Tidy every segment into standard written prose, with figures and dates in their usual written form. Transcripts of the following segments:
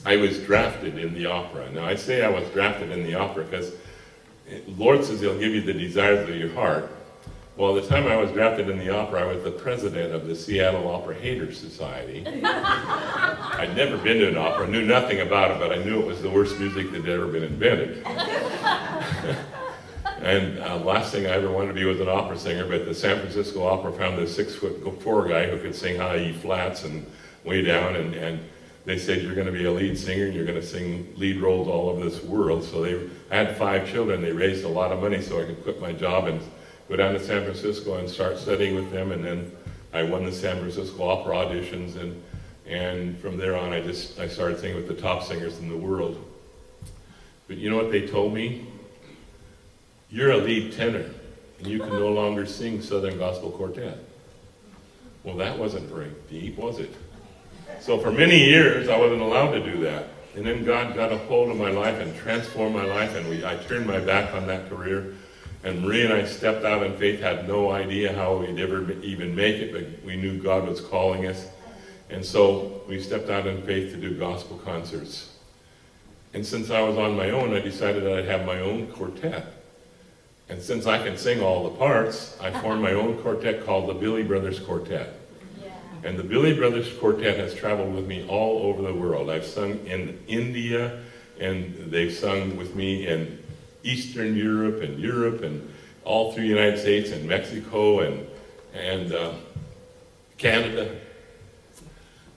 I was drafted in the opera. Now I say I was drafted in the opera because the Lord says he'll give you the desires of your heart. Well, the time I was drafted in the opera, I was the president of the Seattle Opera Haters Society. I'd never been to an opera, knew nothing about it, but I knew it was the worst music that had ever been invented. And last thing I ever wanted to be was an opera singer, but the San Francisco Opera found this 6'4" guy who could sing high E flats and way down, and they said, you're going to be a lead singer and you're going to sing lead roles all over this world. So I had 5 children. They raised a lot of money so I could quit my job and go down to San Francisco and start studying with them. And then I won the San Francisco Opera auditions, and from there on I started singing with the top singers in the world. But you know what they told me? You're a lead tenor and you can no longer sing Southern Gospel Quartet. Well, that wasn't very deep, was it? So for many years, I wasn't allowed to do that. And then God got a hold of my life and transformed my life, and I turned my back on that career. And Marie and I stepped out in faith, had no idea how we'd ever even make it, but we knew God was calling us. And so we stepped out in faith to do gospel concerts. And since I was on my own, I decided that I'd have my own quartet. And since I can sing all the parts, I formed my own quartet called the Billy Brothers Quartet. And the Billy Brothers Quartet has traveled with me all over the world. I've sung in India, and they've sung with me in Eastern Europe and all through the United States and Mexico and Canada.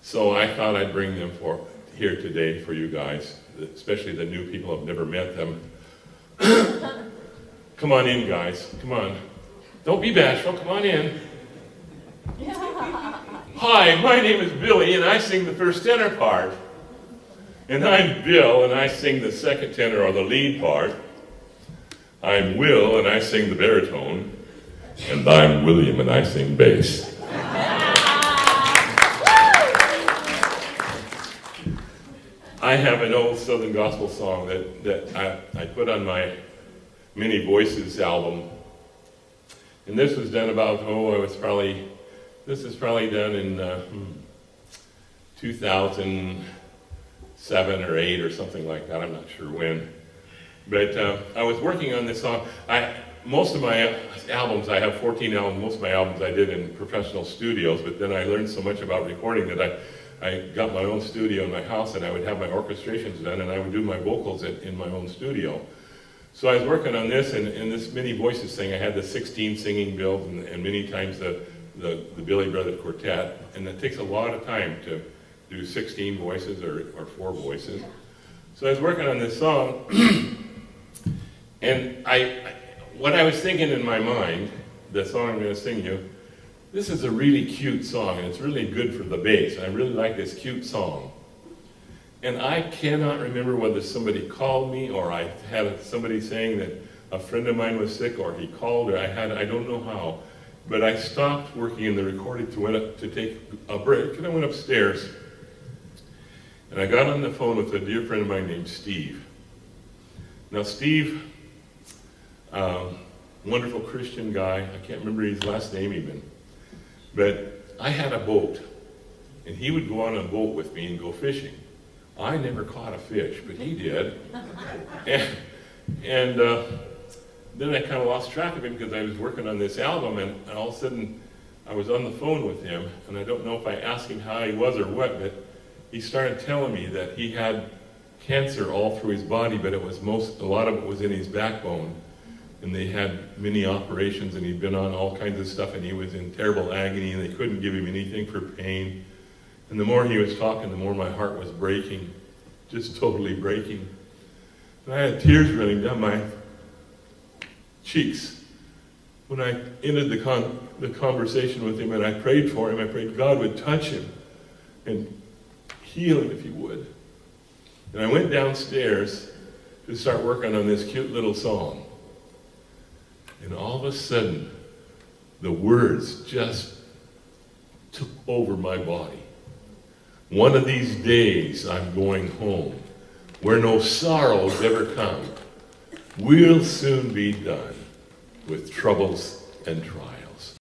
So I thought I'd bring them here today for you guys, especially the new people who have never met them. Come on in, guys. Come on. Don't be bashful. Come on in. Hi, my name is Billy, and I sing the first tenor part. And I'm Bill, and I sing the second tenor or the lead part. I'm Will, and I sing the baritone. And I'm William, and I sing bass. I have an old Southern Gospel song that I put on my Many Voices album. And this was done about, this is probably done in 2007 or 8 or something like that. I'm not sure when. But I was working on this song. Most of my albums, I have 14 albums, most of my albums I did in professional studios, but then I learned so much about recording that I got my own studio in my house, and I would have my orchestrations done, and I would do my vocals in my own studio. So I was working on this, and this Many Voices thing, I had the 16 singing bills, and many times the Billy Brothers Quartet, and it takes a lot of time to do 16 voices or 4 voices. So I was working on this song, and what I was thinking in my mind, the song I'm going to sing you, this is a really cute song, and it's really good for the bass. I really like this cute song. And I cannot remember whether somebody called me or I had somebody saying that a friend of mine was sick, or he called, or I don't know how. But I stopped working in the recording to take a break, and I went upstairs. And I got on the phone with a dear friend of mine named Steve. Now Steve, wonderful Christian guy, I can't remember his last name even. But I had a boat, and he would go on a boat with me and go fishing. I never caught a fish, but he did. And then I kind of lost track of him because I was working on this album, and all of a sudden I was on the phone with him, and I don't know if I asked him how he was or what, but he started telling me that he had cancer all through his body, but a lot of it was in his backbone. And they had many operations, and he'd been on all kinds of stuff, and he was in terrible agony, and they couldn't give him anything for pain. And the more he was talking, the more my heart was breaking, just totally breaking. And I had tears running down my cheeks when I ended the conversation with him, and I prayed for him. I prayed God would touch him and heal him if he would. And I went downstairs to start working on this cute little song. And all of a sudden, the words just took over my body. One of these days I'm going home, where no sorrows ever come. We'll soon be done with troubles and trials.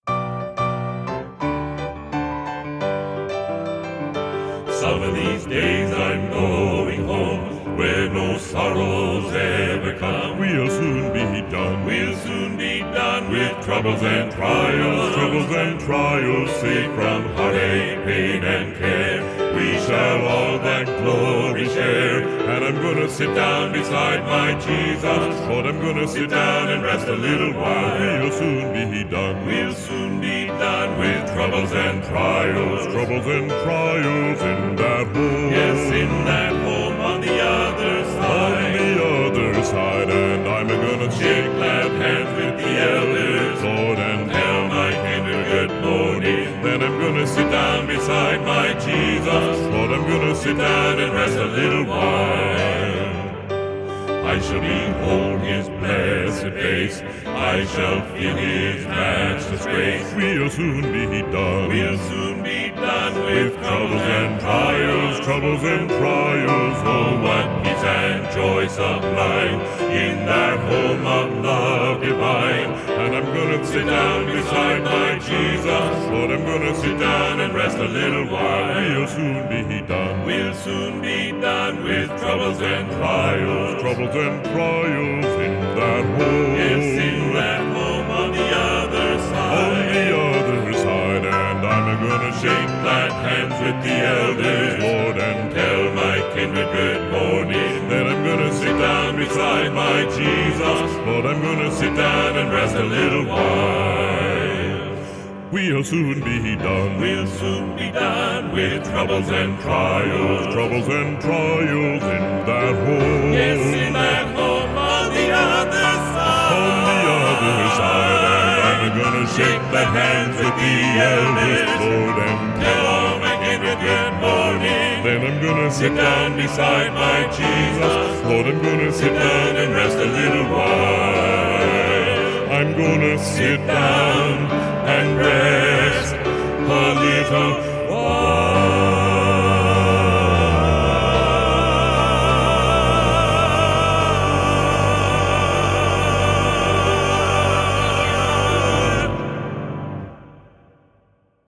Some of these days I'm going no sorrows ever come. We'll soon be done. We'll soon be done with troubles and trials. Troubles and trials, Safe from heartache, pain, and care. We shall all that glory share. and I'm gonna Sit down beside my Jesus. Lord, I'm gonna Sit down and rest a little while. We'll soon be done. We'll soon be done with troubles and trials. Troubles and trials in that home. Yes, in that home on the other On side. the other side, and I'm gonna Shake glad hands with the elders. Lord, and Tell my kindred good morning. then I'm gonna Sit down beside my Jesus. Lord, I'm gonna Sit down and rest a little while. I shall behold his blessed face. I shall feel his matchless grace. We'll soon be done. We'll soon be done with with troubles and trials, troubles and trials. Oh, what peace and joy sublime in that home of love divine. And I'm gonna Sit down beside my Jesus. Lord, I'm gonna Sit down and rest a little while. We'll soon be done. We'll soon be done with troubles and trials. Troubles and trials in that home. Yes, in that home on the other On side. the other side, and I'm gonna Shake glad hands with the elders. Lord, and Tell my kindred good morning. then I'm gonna Sit down beside my Jesus. Lord, I'm gonna Sit down and rest a little while. We'll soon be done. We'll soon be done with troubles and trials. Troubles and trials in that home. Yes, in that home on the other side. On the other side, and I'm gonna shake the hands with the elders, Lord, and Tell all my kindred good morning. then I'm gonna Sit down beside my Jesus. Lord, I'm gonna Sit down and rest a little while. I'm gonna Sit down and rest a little